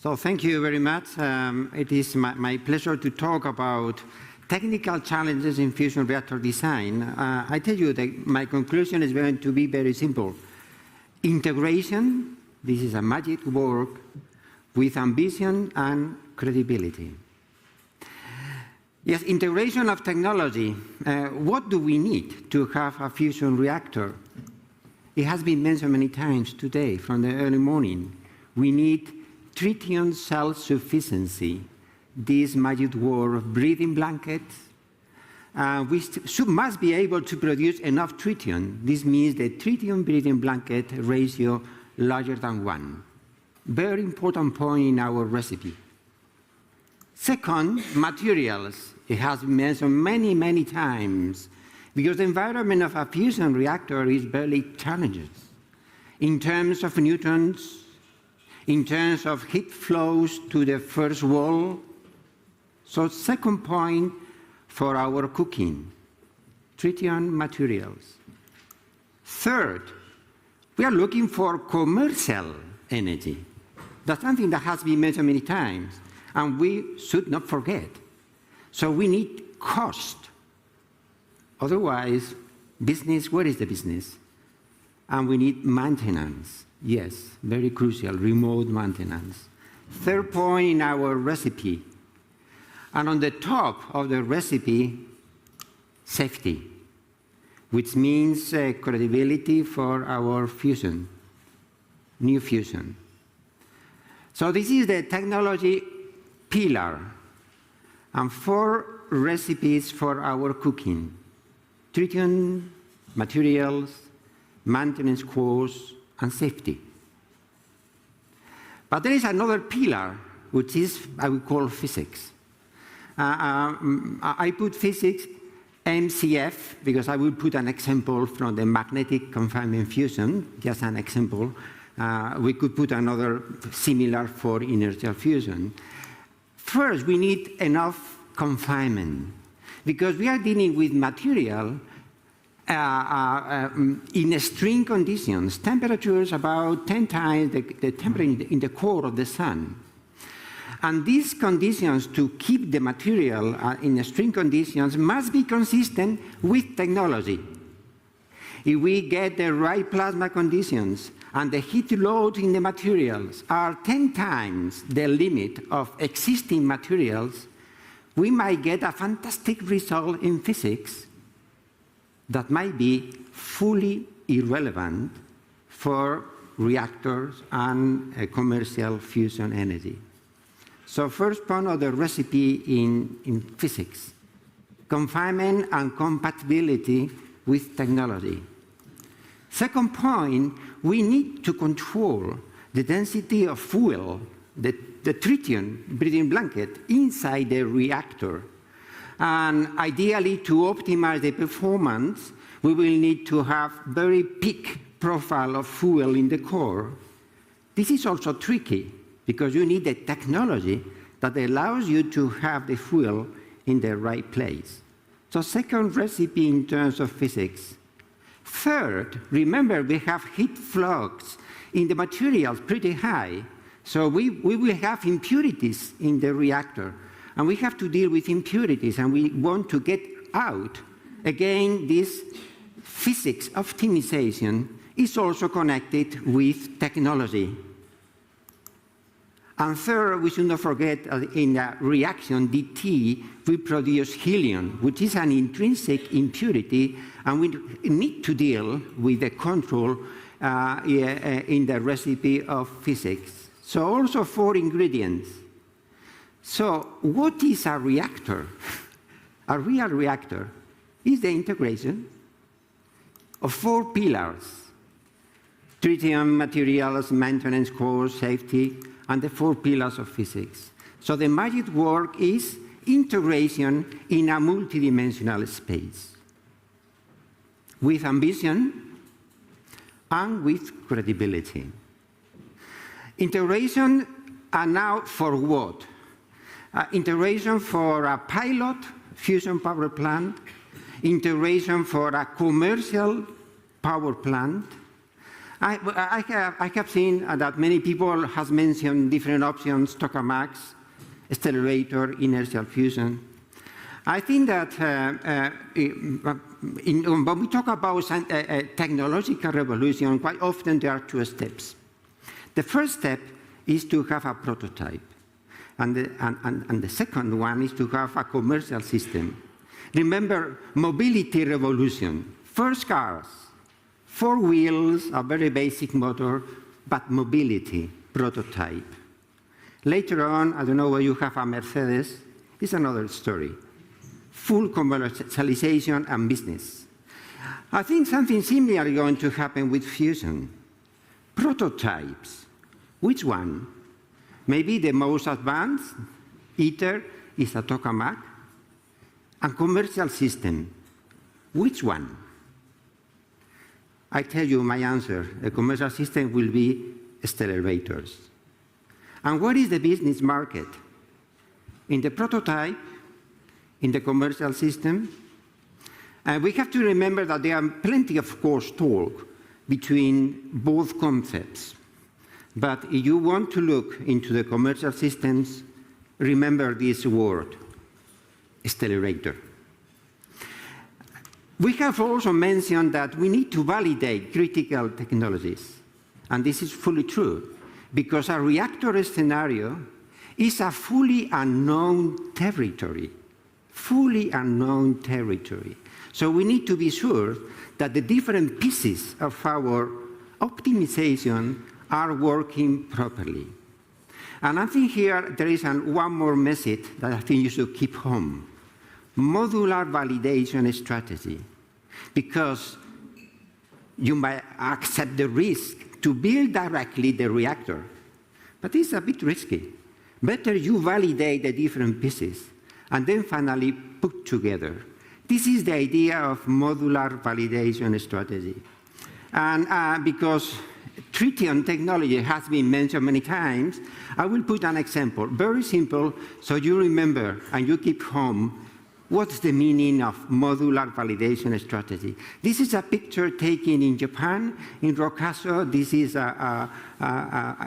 So thank you very much. It is my pleasure to talk about technical challenges in fusion reactor design. I tell you that my conclusion is going to be very simple. Integration, this is a magic word, with ambition and credibility. Yes, integration of technology. What do we need to have a fusion reactor? It has been mentioned many times today from the early morning. We need tritium self-sufficiency, this magic word of breathing blankets. We must be able to produce enough tritium. This means the tritium breathing blanket ratio larger than 1. Very important point in our recipe. Second, materials. It has been mentioned many, many times because the environment of a fusion reactor is very challenging in terms of newtons, in terms of heat flows to the first wall. So second point for our cooking, tritium materials. Third, we are looking for commercial energy. That's something that has been mentioned many times, and we should not forget. So we need cost. Otherwise, business, where is the business? And we need maintenance. Yes, very crucial, remote maintenance. Third point in our recipe. And on the top of the recipe, safety, which means credibility for our fusion, new fusion. So this is the technology pillar, and 4 recipes for our cooking. Tritium, materials, maintenance costs, and safety. But there is another pillar, which is, I would call physics. I put physics, MCF, because I will put an example from the magnetic confinement fusion, just an example. We could put another similar for inertial fusion. First, we need enough confinement, because we are dealing with material in extreme conditions, temperatures about 10 times the temperature in the core of the sun. And these conditions to keep the material in extreme conditions must be consistent with technology. If we get the right plasma conditions and the heat load in the materials are 10 times the limit of existing materials, we might get a fantastic result in physics that might be fully irrelevant for reactors and commercial fusion energy. So first point of the recipe in physics, confinement and compatibility with technology. Second point, we need to control the density of fuel, the tritium breathing blanket inside the reactor. And ideally, to optimize the performance, we will need to have very peak profile of fuel in the core. This is also tricky, because you need a technology that allows you to have the fuel in the right place. So second recipe in terms of physics. Third, remember we have heat flux in the materials pretty high. So we will have impurities in the reactor. And we have to deal with impurities, and we want to get out. Again, this physics optimization is also connected with technology. And third, we should not forget in the reaction DT, we produce helium, which is an intrinsic impurity, and we need to deal with the control in the recipe of physics. So also 4 ingredients. So what is a reactor? A real reactor is the integration of 4 pillars: tritium, materials, maintenance costs, safety, and the 4 pillars of physics. So the magic word is integration in a multidimensional space, with ambition and with credibility. Integration, and now for what? Integration for a pilot fusion power plant, integration for a commercial power plant, I have seen that many people have mentioned different options, tokamaks, accelerator, inertial fusion. I think that when we talk about technological revolution, quite often there are two steps. The first step is to have a prototype, and the second one is to have a commercial system. Remember, mobility revolution. First cars, 4 wheels, a very basic motor, but mobility, prototype. Later on, I don't know where you have a Mercedes, it's another story. Full commercialization and business. I think something similar is going to happen with fusion. Prototypes. Which one? Maybe the most advanced, ITER, is a tokamak. And commercial system. Which one? I tell you my answer. A commercial system will be accelerators. And what is the business market? In the prototype, in the commercial system. And we have to remember that there are plenty of crosstalk between both concepts. But if you want to look into the commercial systems, remember this word, accelerator. We have also mentioned that we need to validate critical technologies. And this is fully true, because a reactor scenario is a fully unknown territory. Fully unknown territory. So we need to be sure that the different pieces of our optimization are working properly. And I think here there is one more message that I think you should keep home. Modular validation strategy. Because you might accept the risk to build directly the reactor. But it's a bit risky. Better you validate the different pieces and then finally put together. This is the idea of modular validation strategy. And because tritium technology has been mentioned many times, I will put an example, very simple, so you remember and you keep home what's the meaning of modular validation strategy. This is a picture taken in Japan, in Rokaso. This is a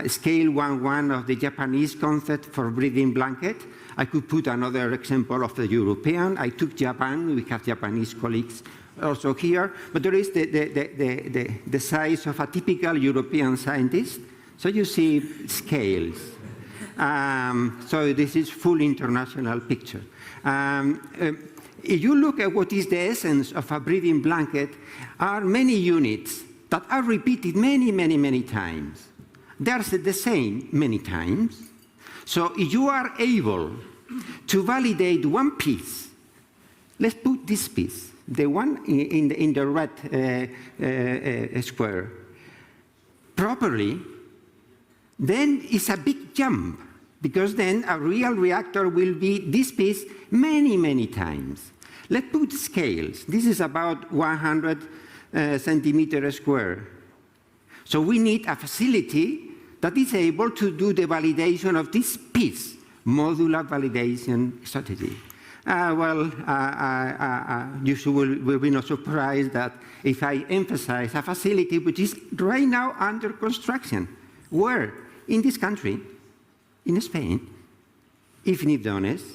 scale 1:1 of the Japanese concept for breathing blanket. I could put another example of the European. I took Japan. We have Japanese colleagues also here. But there is the size of a typical European scientist. So you see scales. So this is full international picture. If you look at what is the essence of a breathing blanket, are many units that are repeated many, many, many times. They are the same many times. So if you are able to validate one piece, let's put this piece, the one in the red square, properly, then it's a big jump. Because then a real reactor will be this piece many, many times. Let's put scales. This is about 100 centimeters square. So we need a facility that is able to do the validation of this piece, modular validation strategy. You will be not surprised that if I emphasize a facility which is right now under construction. Where? In this country. In Spain, if need honest.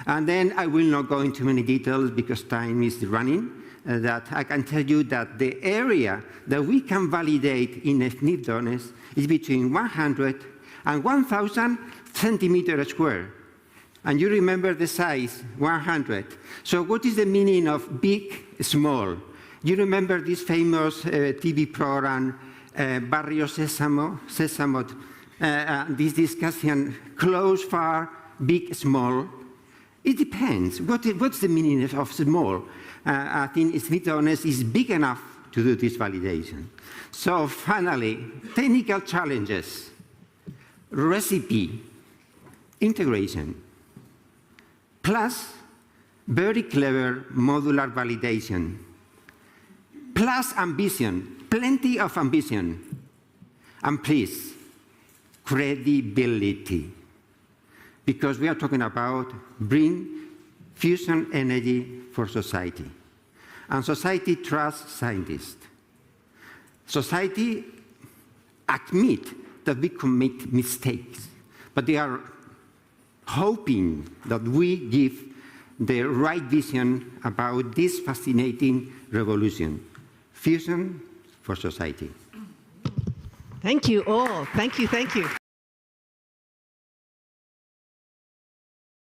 And then I will not go into many details because time is running, that I can tell you that the area that we can validate in need honest is between 100 and 1,000 centimeters square. And you remember the size, 100. So what is the meaning of big, small? You remember this famous TV program, Barrio Sésamo, this discussion, close, far, big, small. It depends. What's the meaning of small? I think Smith Honest is big enough to do this validation. So finally, technical challenges, recipe, integration, plus very clever modular validation, plus ambition, plenty of ambition, and please, credibility, because we are talking about bring fusion energy for society. And society trusts scientists. Society admit that we commit mistakes, but they are hoping that we give the right vision about this fascinating revolution, fusion for society. Thank you all. Thank you, thank you.